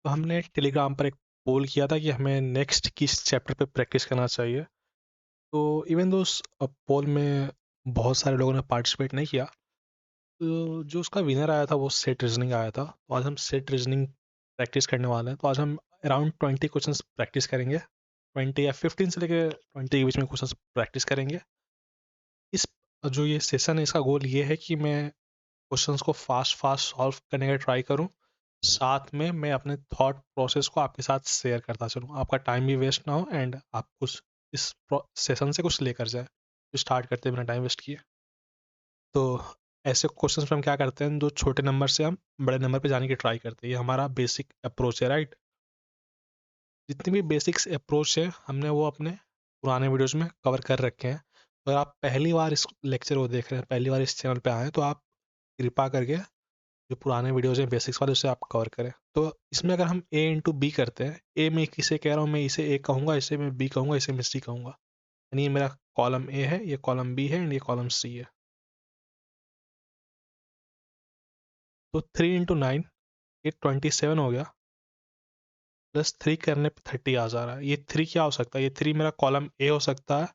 तो हमने टेलीग्राम पर एक पोल किया था कि हमें नेक्स्ट किस चैप्टर पे प्रैक्टिस करना चाहिए। तो इवन दो उस पोल में बहुत सारे लोगों ने पार्टिसिपेट नहीं किया, तो जो उसका विनर आया था वो सेट रीजनिंग आया था। तो आज हम सेट रीजनिंग प्रैक्टिस करने वाले हैं। तो आज हम अराउंड 20 क्वेश्चंस प्रैक्टिस करेंगे। 20 या 15 से लेकर 20 के बीच में क्वेश्चंस प्रैक्टिस करेंगे। इस जो ये सेशन है इसका गोल ये है कि मैं क्वेश्चंस को फास्ट फास्ट सॉल्व करने का ट्राई करूं, साथ में मैं अपने थॉट प्रोसेस को आपके साथ शेयर करता चलूं, आपका टाइम भी वेस्ट ना हो एंड आप कुछ इस सेशन से कुछ लेकर जाए। तो स्टार्ट करते हैं बिना टाइम वेस्ट किए। तो ऐसे क्वेश्चंस में हम क्या करते हैं, जो छोटे नंबर से हम बड़े नंबर पे जाने की ट्राई करते हैं, ये हमारा बेसिक अप्रोच है, राइट। जितनी भी बेसिक्स अप्रोच है हमने वो अपने पुराने वीडियोज में कवर कर रखे हैं। अगर आप पहली बार इस लेक्चर को देख रहे हैं, पहली बार इस चैनल पे आए हैं, तो आप कृपा करके जो पुराने वीडियोज हैं बेसिक्स वाले उसे आप कवर करें। तो इसमें अगर हम ए इंटू बी करते हैं, ए में किसे कह रहा हूँ, मैं इसे ए कहूँगा, इसे मैं बी कहूँगा, इसे मैं सी कहूँगा। यानी ये मेरा कॉलम ए है, ये कॉलम बी है एंड ये कॉलम सी है। तो 3 इंटू 9 ये 27 हो गया, प्लस 3 करने पे 30 आ जा रहा है। ये 3 क्या हो सकता है, ये 3 मेरा कॉलम ए हो सकता है,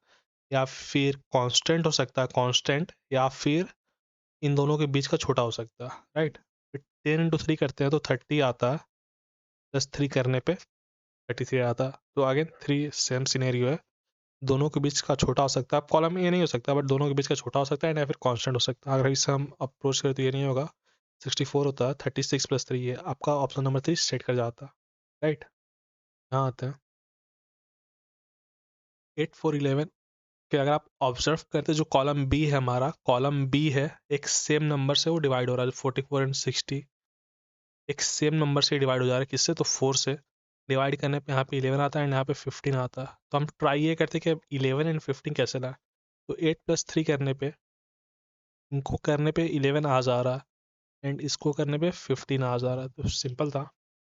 या फिर कांस्टेंट हो सकता है, कांस्टेंट, या फिर इन दोनों के बीच का छोटा हो सकता है, राइट। 10 इंटू 3 करते हैं तो 30 आता है, प्लस 3 करने पे 33 आता है। तो आगे 3 सेम सिनेरियो है, दोनों के बीच का छोटा हो सकता है। कॉलम ए नहीं हो सकता, बट दोनों के बीच का छोटा हो सकता है, या फिर कांस्टेंट हो सकता है। अगर इसे हम अप्रोच करें तो ये नहीं होगा, 64 होता है, 36 प्लस 3 है आपका ऑप्शन नंबर 3 सेट कर जाता है, राइट। यहाँ आते हैं 8 4 11 कि अगर आप ऑब्जर्व करते हैं जो कॉलम बी है, हमारा कॉलम बी है, एक सेम नंबर से वो डिवाइड हो रहा है। 44 एंड 60 एक सेम नंबर से डिवाइड हो जा रहा है, किससे, तो 4 से। डिवाइड करने पे यहाँ पे 11 आता है एंड यहाँ पे 15 आता है। तो हम ट्राई ये करते हैं कि 11 एंड 15 कैसे लाए। तो 8 + 3 करने पे, इनको करने पे 11 आ जा रहा है एंड इसको करने पे 15 आ जा रहा है। तो सिंपल था,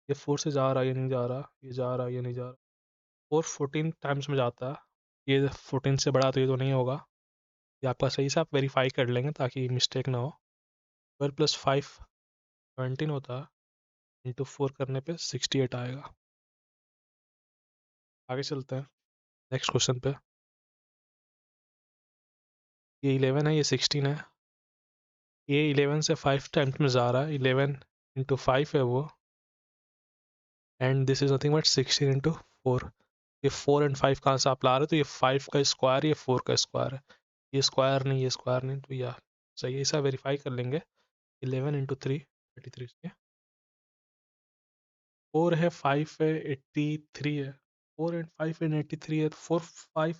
ये 4 से जा रहा है, ये नहीं जा रहा, ये जा रहा है, ये नहीं जा रहा। और 14 टाइम्स में जाता है, ये 14 से बड़ा तो ये तो नहीं होगा। ये आपका सही से आप वेरीफाई कर लेंगे ताकि मिस्टेक ना हो। 12 + 5 17 होता है, इंटू 4 करने पे 68 आएगा। आगे चलते हैं नेक्स्ट क्वेश्चन पे। ये 11 है, ये 16 है। ये 11 से 5 टाइम्स में जा रहा है, 11 इंटू 5 है वो, and this is nothing but 16 into 4। ये 4 एंड 5 कहाँ से आप ला रहे हो, तो ये 5 का स्क्वायर, ये 4 का स्क्वायर है। ये स्क्वायर नहीं, ये स्क्वायर नहीं, तो यह सही है। ऐसा वेरीफाई कर लेंगे। 11 इंटू 3 33 है, 4 है, 5 है, 83 है। 4 एंड 5 एंड 83 है, तो 4 5।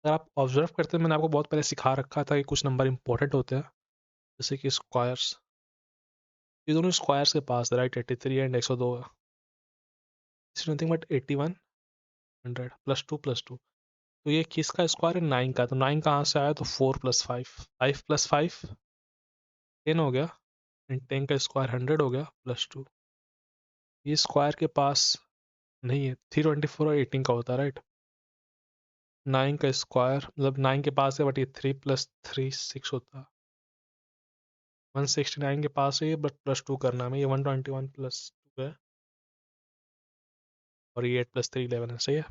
अगर आप ऑब्जर्व करते हैं, मैंने आपको बहुत पहले सिखा रखा था कि कुछ नंबर इंपॉर्टेंट होते हैं, जैसे कि स्क्वायर्स। ये दोनों स्क्वायर्स के पास है, राइट। 83 एंड 102 है, इट्स नथिंग बट 8100 +2 + 2। तो ये किसका स्क्वायर है, 9 का। तो 9 कहाँ से आया, तो 4 + 5, 5 + 5 10 हो गया, एंड 10 का स्क्वायर 100 हो गया, +2। ये स्क्वायर के पास नहीं है, 324 और 18 का होता है, राइट। 9 का स्क्वायर मतलब 9 के पास है, बट ये 3 + 3 6 होता है। 169 के पास है ये, बट +2 करना है, ये 121 + 2 है, और ये 8 + 3 11 है, सही है।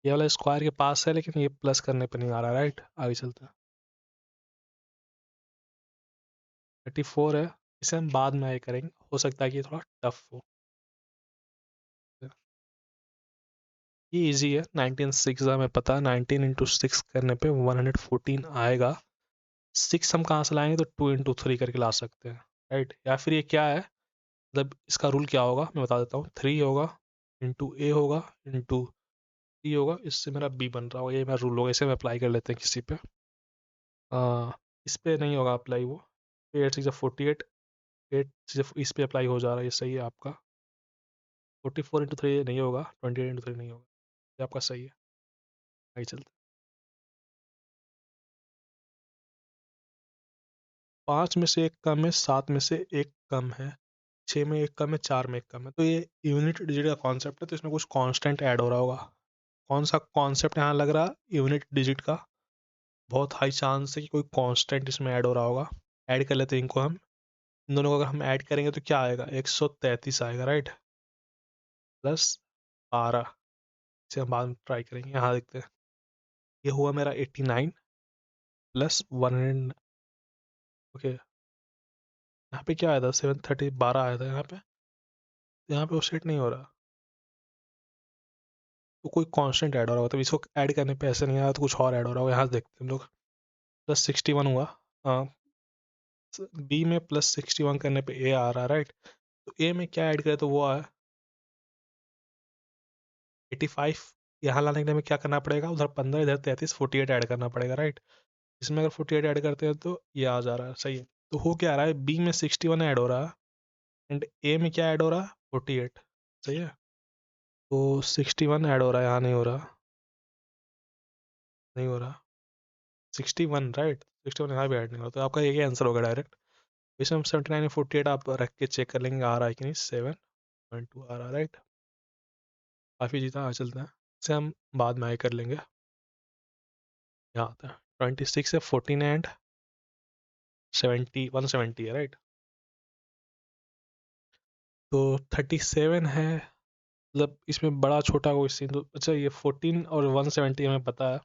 ये वाला स्क्वायर के पास है, लेकिन ये प्लस करने पे नहीं आ रहा, राइट। आगे चलते हैं। 34 है, इसे हम बाद में आगे करेंगे, हो सकता है कि ये थोड़ा टफ हो। ये इजी है, 19 6 हमें पता है, 19 इंटू 6 करने पे 114 आएगा। 6 हम कहाँ से लाएंगे, तो 2 इंटू 3 करके ला सकते हैं, राइट। या फिर ये क्या है, मतलब इसका रूल क्या होगा मैं बता देता हूँ। 3 होगा, इंटू ए होगा, इंटू सी होगा, इससे मेरा बी बन रहा होगा। ये मेरा रूल होगा, इसे हम अप्लाई कर लेते हैं किसी पे। इस पे नहीं होगा अप्लाई वो। 8 6 48, 8 सिर्फ इस पे अप्लाई हो जा रहा है, ये सही है आपका। 44 इंटू 3 नहीं होगा, 28 इंटू 3 नहीं होगा, ये आपका सही है। आगे चलते हैं। 5 में से एक कम है, 7 में से एक कम है, 6 में एक कम है, 4 में एक कम है। तो ये यूनिट डिजिट का कॉन्सेप्ट है, तो इसमें कुछ कांस्टेंट ऐड हो रहा होगा। कौन सा कॉन्सेप्ट यहाँ लग रहा, यूनिट डिजिट का। बहुत हाई चांस है कि कोई कांस्टेंट इसमें ऐड हो रहा होगा। ऐड कर लेते हैं इनको हम। इन दोनों को अगर हम ऐड करेंगे तो क्या आएगा, 133 आएगा, राइट, प्लस 12, इसे हम बाद में ट्राई करेंगे, यहाँ देखते हैं। ये हुआ मेरा 89 प्लस 100, ओके, यहाँ पे क्या आया था, 730, 12 आया था यहाँ पे वो सेट नहीं हो रहा, तो कोई कांस्टेंट ऐड हो रहा होता है, इसको ऐड करने पे ऐसे नहीं आया तो कुछ और ऐड हो रहा होगा, यहाँ से देखते हैं हम लोग। प्लस 61 हुआ, बी में प्लस 61 करने पे ए आ रहा है, राइट, तो ए में क्या ऐड करें तो वो आया 85, यहाँ लाने के लिए हमें क्या करना पड़ेगा, उधर 15 इधर 33, 48 ऐड करना पड़ेगा, राइट, इसमें अगर 48 ऐड करते हैं तो ये आ जा रहा है, सही है। तो हो क्या रहा है, बी में 61 ऐड हो रहा है एंड ए में क्या ऐड हो रहा है, 48, सही है। तो 61 ऐड हो रहा है, यहाँ नहीं हो रहा, नहीं हो रहा 61, राइट, 61 यहाँ भी ऐड नहीं हो रहा, तो आपका यही आंसर होगा डायरेक्ट। इसमें हम 79 में 48 आप रख के चेक कर लेंगे आ रहा है कि नहीं, 7.2 आ रहा है, राइट, काफ़ी जीता, आ चलते हैं, इसे हम बाद में आए कर लेंगे। यहाँ आता है 26 है, 14 एंड 70, 170 है, राइट, तो 37 है, मतलब इसमें बड़ा छोटा कोई सीन तो, अच्छा ये 14 और 170 हमें पता है।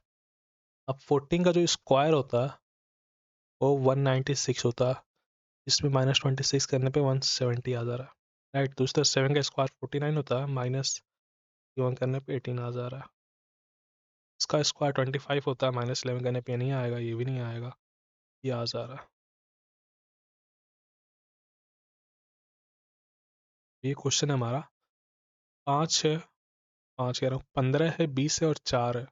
अब 14 का जो स्क्वायर होता है वो 196 होता है, इसमें -26 करने पे 170 आ जा रहा है, राइट, तो इस तरह 7 का स्क्वायर 49 होता है, -1 करने पे 18 आ जा रहा है, इसका स्क्वायर 25 होता है, -11 करने पे नहीं आएगा, ये भी नहीं आएगा, ये आ जा रहा है। ये क्वेश्चन है हमारा, 5 है, 5 कह रहा हूँ, 15 है, 20 है और 4 है,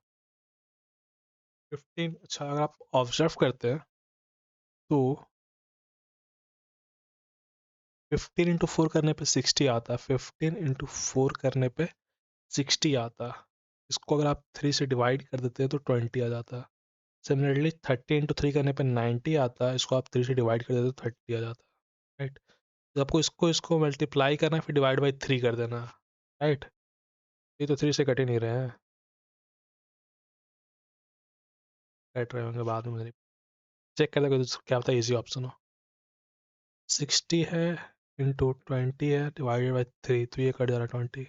15, अच्छा अगर आप ऑब्जर्व करते हैं तो 15 इंटू 4 करने पे 60 आता है, 15 इंटू 4 करने पे 60 आता है, इसको अगर आप 3 से डिवाइड कर देते हैं तो 20 आ जाता है। सिमिलरली 30 इंटू 3 करने पे 90 आता है, इसको आप 3 से डिवाइड कर देते हैं तो 30 आ जाता है, राइट, तो आपको इसको इसको मल्टीप्लाई करना है, फिर डिवाइड बाई 3 कर देना है, राइट, ये तो 3 से कट ही नहीं रहे हैं, कट रहे होंगे बाद में, चेक कर देखो क्या होता है, ईजी ऑप्शन हो, 60 है इंटू 20 है डिवाइडेड बाई 3, तो ये कट जा रहा है 20,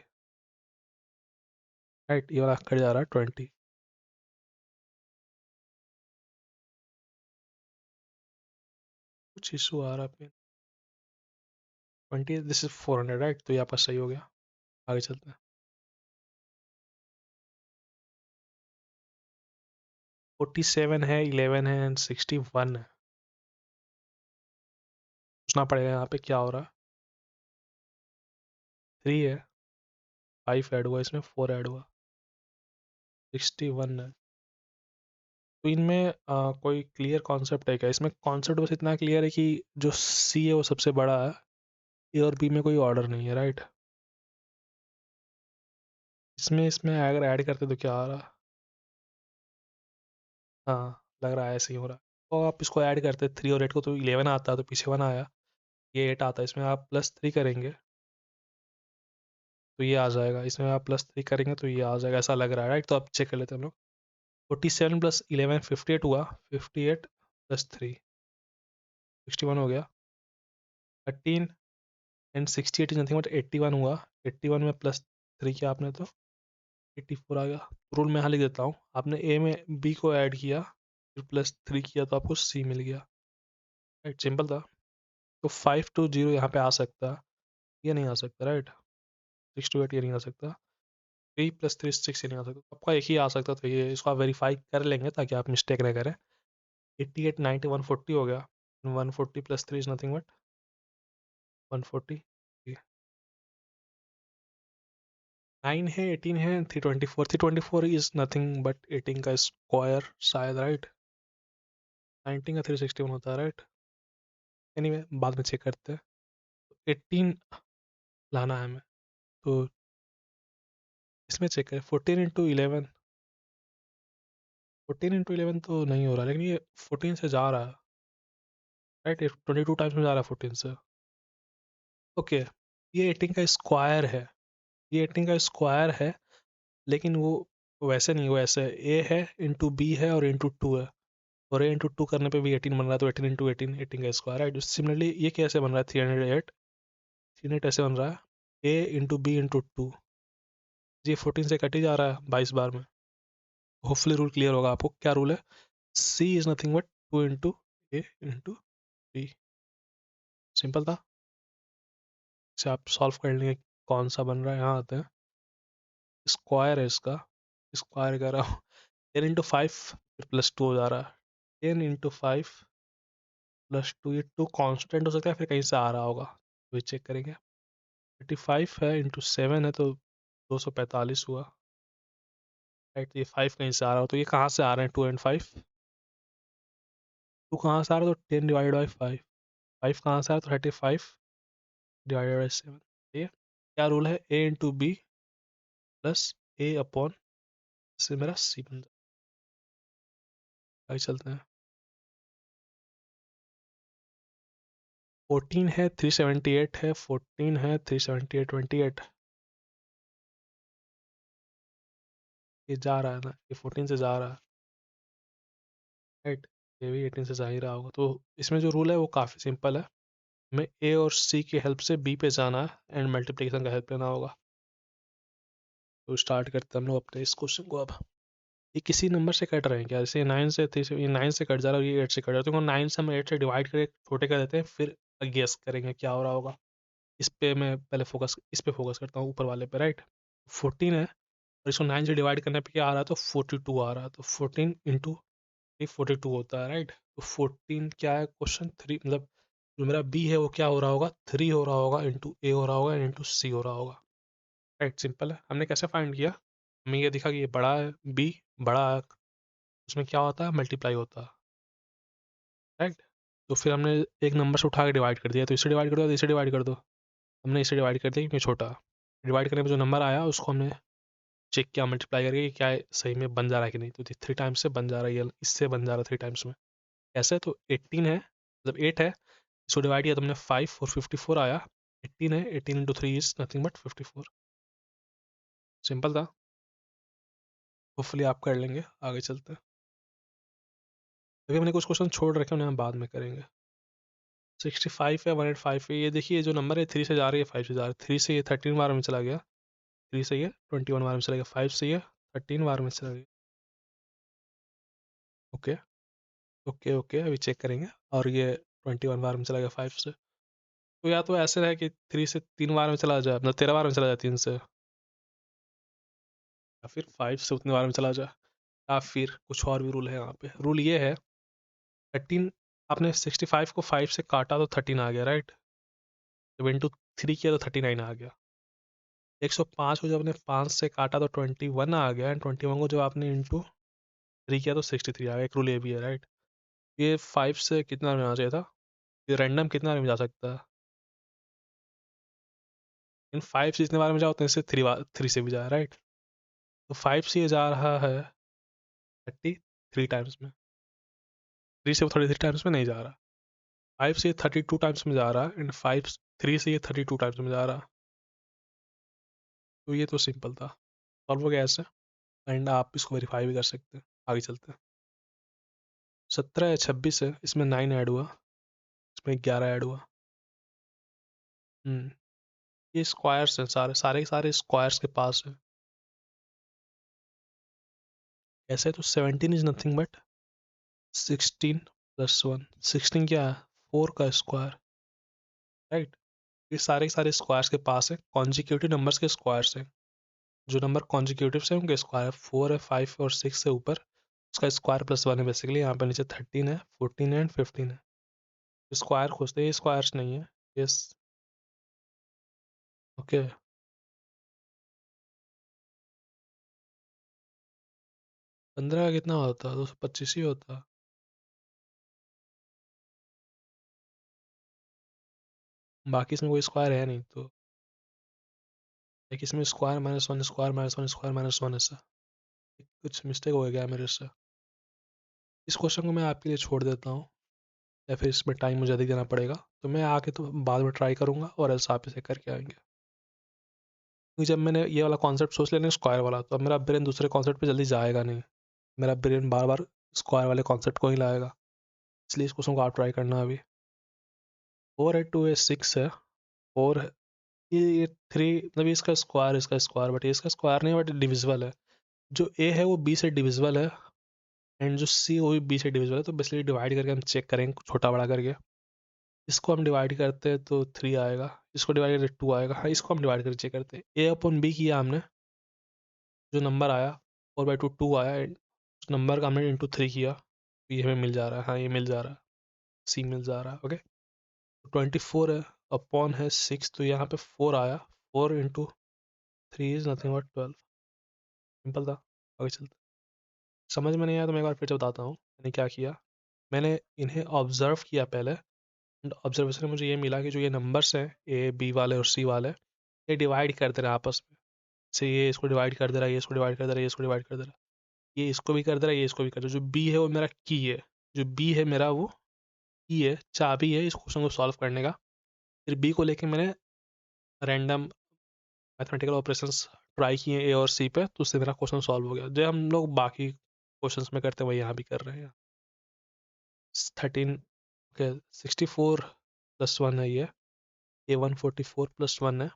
राइट, ये वाला कट जा रहा है 20, कुछ इशू आ रहा है, 20, दिस इज 400, राइट, तो ये आपका सही हो गया, आगे चलते हैं। 47 है, 11 है एंड 61 है, पूछना पड़ेगा यहाँ पे क्या हो रहा है, 3 है, 5 ऐड हुआ, इसमें 4 ऐड हुआ, 61 है, तो इनमें कोई क्लियर कॉन्सेप्ट है क्या, इसमें कॉन्सेप्ट बस इतना क्लियर है कि जो सी है वो सबसे बड़ा है, ए और बी में कोई ऑर्डर नहीं है, राइट, इसमें इसमें अगर ऐड करते तो क्या आ रहा, हाँ लग रहा है ऐसे ही हो रहा, तो आप इसको ऐड करते 3 और 8 को तो 11 आता है, तो पीछे 1 आया, ये 8 आता है, इसमें आप +3 करेंगे तो ये आ जाएगा, इसमें आप +3 करेंगे तो ये आ जाएगा, ऐसा लग रहा है, राइट, तो आप चेक कर लेते हैं हम लोग, 47 प्लस 11 58 हुआ, 58 प्लस 3 61 हो गया, 13 एंड 68 इज नथिंग बट 81 हुआ, 81 में +3 किया आपने तो 84 आ गया, रूल मैं यहाँ लिख देता हूँ, आपने ए में बी को ऐड किया फिर +3 किया तो आपको सी मिल गया, राइट, सिंपल था, तो 5 to 0 यहाँ पे आ सकता, ये नहीं आ सकता, राइट, 6 to 8 ये नहीं आ सकता, 3 + 3 6 ये नहीं आ सकता, आपका एक ही आ सकता, तो ये इसको आप वेरीफाई कर लेंगे ताकि आप मिस्टेक ना करें, 88 90 140 हो गया, 140 + 3 इज नथिंग बट 140, 9 है, 18 है, 324, 324 इज नथिंग बट 18 का स्क्वायर शायद, राइट, 19 का 361 होता है, राइट, एनीवे बाद में चेक करते हैं, 18 लाना है हमें, तो इसमें चेक करें 14 इंटू 11, 14 इंटू 11 तो नहीं हो रहा, लेकिन ये 14 से जा रहा है, राइट, 22 टाइम्स में जा रहा है 14 से, ओके, ये 18 का स्क्वायर है, ये 18 का स्क्वायर है, लेकिन वो वैसे नहीं, वो ऐसे ए है इंटू बी है और इंटू 2 है, और a इंटू टू करने पे भी 18 बन रहा है, तो 18 इंटू 18 का स्क्वायर, राइट। सिमिलरली ये कैसे बन रहा है 308 ऐसे बन रहा है a into B into two, ये 14 से कट ही जा रहा है 22 बार में। होपफुली रूल क्लियर होगा आपको। क्या रूल है? c is nothing but 2 into A into B. Simple था। इसे आप सॉल्व कर लेंगे कौन सा बन रहा है। यहाँ आते हैं, स्क्वायर है इसका, स्क्वायर कर रहा हूँ 10 इंटू 5 प्लस 2 हो जा रहा है, 10 इंटू 5 प्लस 2, ये 2 कॉन्स्टेंट हो सकता है, फिर कहीं से आ रहा होगा, तो चेक करेंगे। 35 है इंटू 7 है तो 245 हुआ, राइट। ये 5 कहीं से आ रहा हो, तो ये कहाँ से आ रहे हैं 2 एंड 5? 2 कहाँ से आ रहा है? तो 10 डिवाइड बाई 5, 5 कहाँ से आ रहा है? तो 35 डिवाइडेड बाई 7। ठीक है। क्या रूल है? ए इंटू बी प्लस ए अपॉन, इससे मेरा सी बन जाए। आगे चलते हैं। 14 है 378 है, 14 है 378 28, ये जा रहा है ना, ये 14 से जा रहा है, राइट। ये भी 18 से जा ही रहा होगा। तो इसमें जो रूल है वो काफ़ी सिंपल है, हमें ए और सी की हेल्प से बी पे जाना है एंड मल्टीप्लिकेशन का हेल्प लेना होगा। तो स्टार्ट करते हैं हम लोग अपने इस क्वेश्चन को। अब ये किसी नंबर से कट रहे हैं क्या? जैसे 9 से 3 से, ये 9 से कट जा रहा है, ये 8 से कट जा रहा है, तो 9 से हम 8 से डिवाइड करके छोटे कर देते हैं, फिर गेस करेंगे क्या हो रहा होगा। इस पे मैं पहले फोकस, इस पे फोकस करता हूँ, ऊपर वाले पे, राइट। 14 है और इसको 9 से डिवाइड करने पे क्या आ रहा है? तो 42 आ रहा है, तो 14 इंटू 42 होता है, राइट। तो 14 क्या है? क्वेश्चन 3, मतलब जो मेरा बी है वो क्या हो रहा होगा? 3 हो रहा होगा, इंटू ए हो रहा होगा, इंटू सी हो रहा होगा, राइट। सिंपल है। हमने कैसे फाइंड किया? हमें ये दिखा कि ये बड़ा है, बी बड़ा है, उसमें क्या होता है? मल्टीप्लाई होता है, राइट। तो फिर हमने एक नंबर से उठा के डिवाइड कर दिया, तो इसे डिवाइड कर दो, तो इसे डिवाइड कर दो। हमने इसे डिवाइड कर दिया क्योंकि छोटा, डिवाइड करने में जो नंबर आया उसको हमने चेक किया मल्टीप्लाई करके कि क्या है, सही में बन जा रहा है कि नहीं। तो 3 टाइम्स से बन जा रहा है, ये इससे बन जा रहा है 3 टाइम्स में। ऐसे तो 18 है, मतलब 8 है, इसको डिवाइड किया तो हमने 5 और 54 आया। 18 है, 18 into 3 is nothing but 54। Simple था। होपफुली आप कर लेंगे। आगे चलते हैं। अभी हमने कुछ क्वेश्चन छोड़ रखे, उन्हें हम बाद में करेंगे। 65 है, 185 है, ये देखिए जो नंबर है 3 से जा रही है 5 से जा रही है। 3 से ये 13 बार में चला गया, 3 से ये 21 बार में चला गया, 5 से ये 13 बार में चला गया। ओके ओके ओके, अभी चेक करेंगे। और ये 21 बार में चला गया 5 से। तो या तो ऐसे रहे कि 3 से 3 बार में चला जाए, मतलब 13 बार में चला जाए 3 से, या फिर 5 से उतने बार में चला जाए, या फिर कुछ और भी रूल है यहाँ पे। रूल ये है, 13, आपने 65 को 5 से काटा तो 13 आ गया, राइट। जब इंटू 3 किया तो 39 आ गया। 105 को जब आपने 5 से काटा तो 21 आ गया, एंड 21 को जब आपने इंटू 3 किया तो 63 आ गया। एक रूल ये भी है, राइट। ये 5 से कितना में आना चाहिए था? ये रैंडम कितना में जा सकता है? इन 5 से जितने बार में जाओ उतने से 3 से भी जाए, राइट। तो 5 से ये जा रहा है 33 टाइम्स में, 3 से वो 33 टाइम्स में नहीं जा रहा। 5 से ये 32 टाइम्स में जा रहा है, एंड 5 3 से ये 32 टाइम्स में जा रहा। तो ये तो सिंपल था, सॉल्व हो गया ऐसे। एंड आप इसको वेरीफाई भी कर सकते हैं। आगे चलते हैं। 17 या 26 है, इसमें 9 ऐड हुआ, इसमें 11 ऐड हुआ। ये स्क्वायर्स हैं, सारे सारे सारे स्क्वायर्स के पास है। ऐसे तो 17 इज नथिंग बट 16 प्लस 1। 16 क्या है? 4 का स्क्वायर, राइट। ये सारे के सारे स्क्वायर्स के पास है, कॉन्जिक्यूटिव नंबर्स के स्क्वायर्स हैं। जो नंबर कॉन्जिक्यूटिव से उनके स्क्वायर 4 है, 5 और 6 से ऊपर उसका स्क्वायर प्लस 1 है बेसिकली। यहाँ पर नीचे 13 है, 14 है एंड 15 है। स्क्वायर खोजते हैं, ये स्क्वायर्स नहीं है। Yes, okay. 15 का कितना होता? 225 ही होता। बाकी इसमें कोई स्क्वायर है नहीं, तो एक इसमें square minus 1, square minus 1, square minus 1 ऐसा कुछ मिस्टेक हो गया मेरे से। इस क्वेश्चन को मैं आपके लिए छोड़ देता हूँ, या फिर इसमें टाइम मुझे अधिक देना पड़ेगा, तो मैं आके तो बाद में ट्राई करूँगा, और ऐसा आप इसे करके आएंगे। क्योंकि जब मैंने ये वाला कॉन्सेप्ट सोच लिया ना स्क्वायर वाला, तो अब मेरा ब्रेन दूसरे कॉन्सेप्ट पे जल्दी जाएगा नहीं। मेरा ब्रेन बार बार स्क्वायर वाले कॉन्सेप्ट को ही लाएगा, इसलिए इस क्वेश्चन को आप ट्राई करना अभी। 4 है 2 है 6 है, फोर है, ये 3 मतलब ये इसका स्क्वायर बट ये इसका स्क्वायर नहीं है बट डिविजिबल है। जो ए है वो बी से डिविजिबल है एंड जो सी वो भी बी से डिविजिबल है, तो बेसिकली डिवाइड करके हम चेक करेंगे छोटा बड़ा करके। इसको हम डिवाइड करते हैं तो 3 आएगा, इसको डिवाइड करते 2 आएगा। हाँ, इसको हम डिवाइड करके चेक करते हैं। ए अपॉन बी किया हमने, जो नंबर आया 4/2 आया, उस नंबर का हमने इंटू 3 किया, तो ये हमें मिल जा रहा है। हाँ, ये मिल जा रहा है, सी मिल जा रहा है। ओके, 24 है अपॉन है 6, तो यहाँ पे 4 आया, 4 × 3 इज नथिंग बट 12। सिंपल था। आगे चलते, समझ में नहीं आया तो मैं एक बार फिर से बताता हूँ मैंने क्या किया। मैंने इन्हें ऑब्जर्व किया पहले, एंड ऑब्जर्वेशन में मुझे ये मिला कि जो ये नंबर्स हैं ए बी वाले और सी वाले, ये डिवाइड कर दे रहे हैं आपस में। जैसे ये इसको डिवाइड कर दे रहा है, ये इसको डिवाइड कर दे रहा है, ये इसको डिवाइड कर दे रहा है, ये इसको भी कर दे रहा है, ये इसको भी कर दे रहा है। जो बी है वो मेरा की है, जो बी है मेरा वो की है, चाबी है इस क्वेश्चन को सॉल्व करने का। फिर बी को लेके मैंने रैंडम मैथमेटिकल ऑपरेशंस ट्राई किए ए और सी पे, तो उससे मेरा क्वेश्चन सॉल्व हो गया। जो हम लोग बाकी क्वेश्चंस में करते हैं वही यहाँ भी कर रहे हैं। 13, ओके, 64 + 1 है ये 144 + 1 है,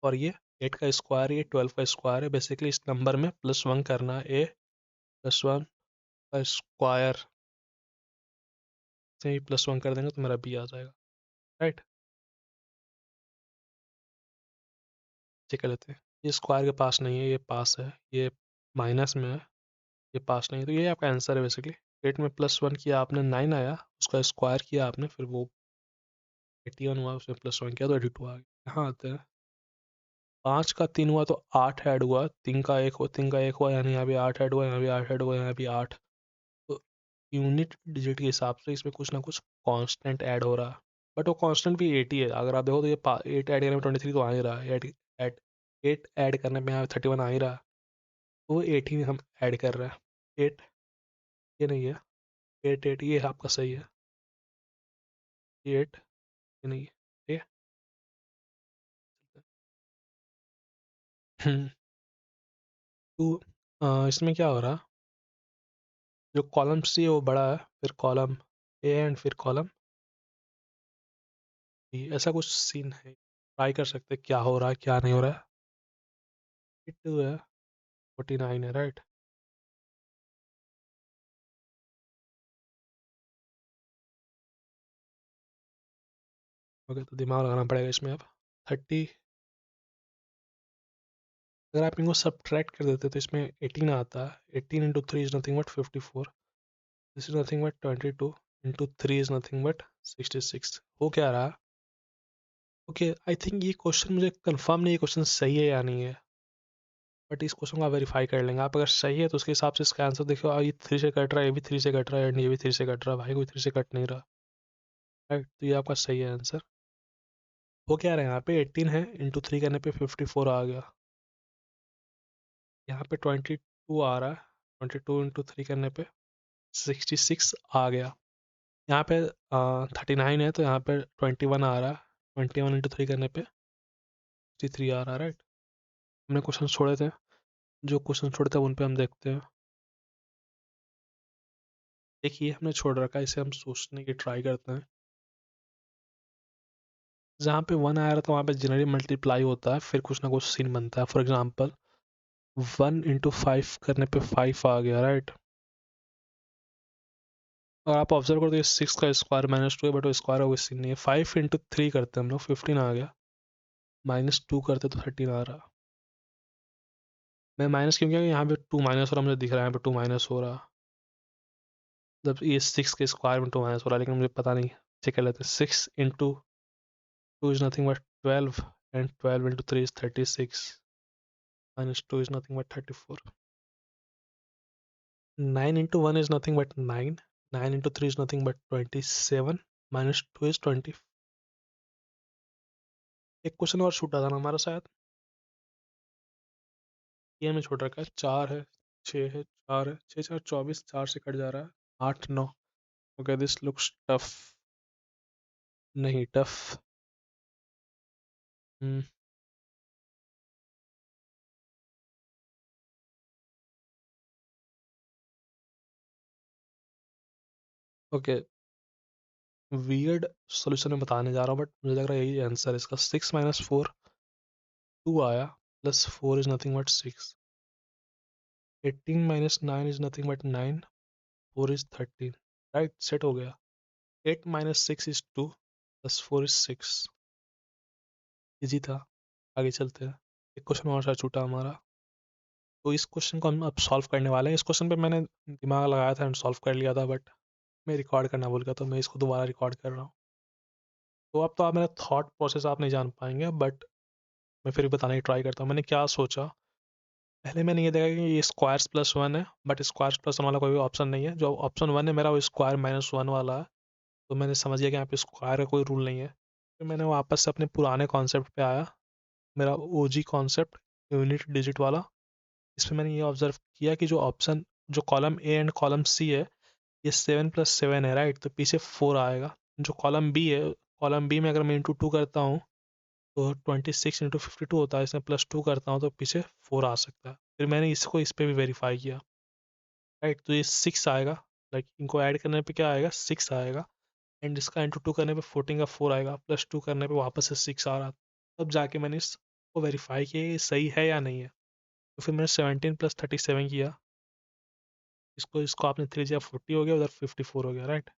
और ये 8 का स्क्वायर, ये 12 का स्क्वायर है। बेसिकली इस नंबर में +1 करना है, ए +1 का स्क्वायर से ही +1 कर देंगे तो मेरा बी आ जाएगा। राइट, चेक कर लेते हैं। ये स्क्वायर के पास नहीं है, ये पास है, ये माइनस में है, ये पास नहीं है, तो ये आपका आंसर है बेसिकली। 8 में +1 किया आपने 9 आया, उसका स्क्वायर किया आपने, फिर वो 81 हुआ, उसमें +1 किया तो 82 आ गया। यहाँ आते हैं, 5 का 3 हुआ तो 8 ऐड हुआ, 3 का 1 हुआ, 3 का 1 हुआ, यानी यहाँ भी 8 ऐड हुआ, यहाँ भी 8 ऐड हुआ, यहाँ भी 8। तो यूनिट डिजिट के हिसाब से इसमें कुछ ना कुछ कांस्टेंट ऐड हो रहा है, बट वो कांस्टेंट भी 8 ही है। अगर आप देखो तो ये 8 ऐड करने में 23 तो आ ही रहा है, 8 ऐड करने में यहाँ 31 आ ही रहा है, तो वो 8 ही हम ऐड कर रहे हैं। 8 ये नहीं है, 8 ये आपका सही है, 8 ये नहीं है, ठीक है। तो इसमें क्या हो रहा है, जो कॉलम सी है वो बड़ा है, फिर कॉलम ए एंड फिर कॉलम बी, ऐसा कुछ सीन है। ट्राई कर सकते हैं क्या हो रहा है क्या नहीं हो रहा है। 2 है 49 है, राइट। ओके, तो दिमाग लगाना पड़ेगा इसमें अब। 30, अगर आप इनको सब्ट्रैक्ट कर देते तो इसमें 18 आता है। 18 × 3 is nothing but 54, this is nothing but 22 × 3 is nothing but 66। हो क्या रहा। ओके, आई थिंक ये क्वेश्चन मुझे कंफर्म नहीं, ये क्वेश्चन सही है या नहीं है, बट इस क्वेश्चन को आप वेरीफाई कर लेंगे। आप अगर सही है तो उसके हिसाब से इसका आंसर देखो, ये 3 से कट रहा है, ये भी 3 से कट रहा है, एंड ये भी 3 से कट रहा है, भाई कोई 3 से कट नहीं रहा। राइट, तो ये आपका सही है आंसर। वो क्या रहा है यहाँ पे 18 है, इंटू 3 करने पे 54 आ गया। यहाँ पे 22 आ रहा है, 22 × 3 करने पे 66 आ गया। यहाँ पे 39 है, तो यहाँ पे 21 आ रहा है, 21 × 3 करने पे 63 आ रहा है। राइट, हमने क्वेश्चन छोड़े थे, जो क्वेश्चन छोड़े थे उन पे हम देखते हैं। देखिए हमने छोड़ रखा है, इसे हम सोचने की ट्राई करते हैं। जहाँ पे 1 आया रहा था वहाँ पे जनरली मल्टीप्लाई होता है, फिर कुछ ना कुछ सीन बनता है। फॉर एग्जाम्पल 1 × 5 करने पे 5 आ गया, राइट। और आप ऑब्जर्व करो तो ये 6 का स्क्वायर -2 है, बट वो स्क्वायर का कोई सीन नहीं है। 5 × 3 करते हैं हम लोग, 15 आ गया, -2 करते तो 13 आ रहा। मैं माइनस क्यों किया, यहाँ पे 2 माइनस हो रहा मुझे दिख रहा है, यहाँ पे 2 माइनस हो रहा, मतलब ये 6 के स्क्वायर में 2 माइनस हो रहा, लेकिन मुझे पता नहीं। चेक कर लेते हैं। 6 × 2 is nothing but 12, and 12 × 3 is 36, -2 is nothing but 34। 9 × 1 is nothing but 9. 9 × 3 is nothing but 27. -2 is 20। एक क्वेश्चन और छूटा था ना हमारा शायद, ये हमें छोड़ रखा है। 4 है, 6 है, 4 है, 6 4 24, 4 से कट जा रहा है, 8 9। Okay, this looks tough. नहीं टफ। ओके, वियर्ड सॉल्यूशन में बताने जा रहा हूँ, बट मुझे लग रहा है यही आंसर है इसका। 6 - 4 2 आया, plus 4 is nothing but 6। 18 - 9 is nothing but 9, 4 is 13। Right, set हो गया। 8 - 6 इज 2, प्लस 4 इज 6। इजी था। आगे चलते हैं, एक क्वेश्चन और सा छूटा हमारा। तो इस क्वेश्चन को हम अब सॉल्व करने वाले हैं। इस क्वेश्चन पे मैंने दिमाग लगाया था एंड सॉल्व कर लिया था, बट मैं रिकॉर्ड करना भूल गया, तो मैं इसको दोबारा रिकॉर्ड कर रहा हूँ। तो अब तो आप मेरा थॉट प्रोसेस आप नहीं जान पाएंगे, बट मैं फिर भी बताने की ट्राई करता हूँ। मैंने क्या सोचा, पहले मैंने ये देखा कि ये स्क्वायर्स प्लस वन है, बट स्क्वायर्स प्लस वन वाला कोई भी ऑप्शन नहीं है। जो ऑप्शन वन है मेरा, वो स्क्वायर माइनस वन वाला है। तो मैंने समझ लिया कि यहाँ पे स्क्वायर का कोई रूल नहीं है। फिर मैंने वापस से अपने पुराने कॉन्सेप्ट पे आया, मेरा ओजी कॉन्सेप्ट, यूनिट डिजिट वाला। इसमें मैंने ये ऑब्जर्व किया कि जो ऑप्शन, जो column A and column C है, ये 7 + 7 है, राइट। तो पीछे 4 आएगा। जो कॉलम बी है, कॉलम बी में अगर मैं इंटू 2 करता हूँ तो 26 × 52 होता है। इसमें +2 करता हूँ तो पीछे 4 आ सकता है। फिर मैंने इसको इस पर भी वेरीफाई किया, राइट। तो ये 6 आएगा, लाइक इनको ऐड करने पे क्या आएगा, 6 आएगा। एंड इसका इंटू 2 करने पे 14 का 4 आएगा, +2 करने पे वापस से 6 आ रहा। तब जाके मैंने इसको वेरीफाई किया ये सही है या नहीं है। तो फिर मैंने 17 + 37 किया। इसको इसको आपने 3 जगह 40 हो गया, उधर 54 हो गया, राइट।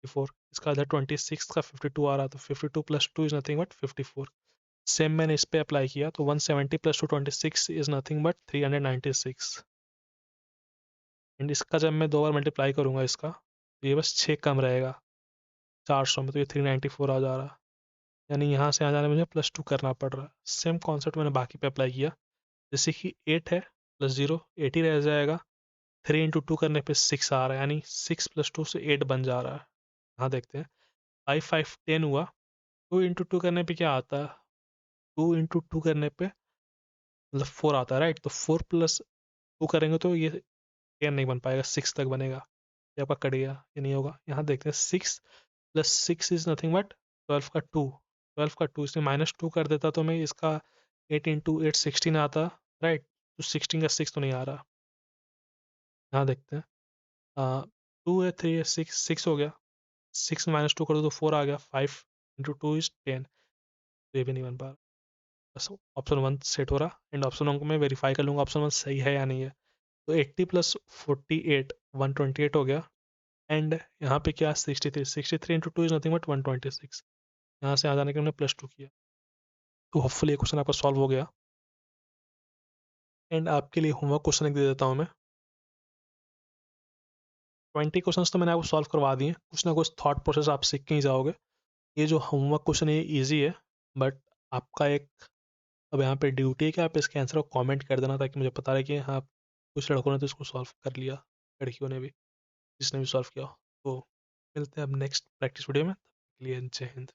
54, इसका इधर 26 का 52 आ रहा, तो 52 + 2 इज नथिंग बट 54। सेम मैंने इस पे अप्लाई किया, तो 170 + 2 26 इज नथिंग बट 396। एंड इसका जब मैं 2 बार मल्टीप्लाई करूंगा इसका, तो ये बस 6 कम रहेगा 400 में, तो ये 394 आ जा रहा। यानी यहाँ से आ जाने में मुझे +2 करना पड़ रहा है। सेम कॉन्सेप्ट मैंने बाकी पे अप्लाई किया। जैसे कि 8 है, प्लस 0 8 ही रह जाएगा। 3 × 2 करने पे 6 आ रहा है, यानी 6 + 2 से 8 बन जा रहा है। यहाँ देखते हैं, 5 5 10 हुआ। 2 × 2 करने पे क्या आता है, 2 × 2 करने पे मतलब 4 आता है, राइट। तो 4 + 2 करेंगे तो ये 10 नहीं बन पाएगा, 6 तक बनेगा। ये आपका कट गया, ये नहीं होगा। यहाँ देखते हैं, 6 + 6 इज नथिंग बट 12 का 2। 12 का 2, इसमें -2 कर देता तो मैं इसका 8 × 8 16 आता, राइट। तो 16 का 6 तो नहीं आ रहा। यहाँ देखते हैं, 2 है, 3 है, 6 6 हो गया। 6 में -2 कर दो तो 4 आ गया। 5 × 2 इज 10। तो ये भी नहीं बन पा रहा। बस ऑप्शन वन सेट हो रहा, एंड ऑप्शन वन को मैं वेरीफाई कर लूँगा ऑप्शन वन सही है या नहीं है। तो 80 + 48 128 हो गया। एंड यहाँ पे क्या, 63 63 × 2 इज नथिंग बट 126। यहाँ से आ जाने के हमने +2 किया। तो होपफुली ये क्वेश्चन आपका सॉल्व हो गया। एंड आपके लिए होमवर्क क्वेश्चन एक दे देता हूँ मैं। 20 क्वेश्चन तो मैंने आपको सॉल्व करवा दिए। कुछ ना कुछ थॉट प्रोसेस आप सीख के ही जाओगे। ये जो होमवर्क क्वेश्चन है ये ईजी है, बट आपका एक अब यहाँ पे ड्यूटी है कि आप इसके आंसर को कमेंट कर देना, ताकि मुझे पता रहे कि हाँ, कुछ लड़कों ने तो इसको सॉल्व कर लिया, लड़कियों ने भी, जिसने भी सॉल्व किया हो। तो मिलते हैं अब नेक्स्ट प्रैक्टिस वीडियो में। तब तक के लिए जय हिंद।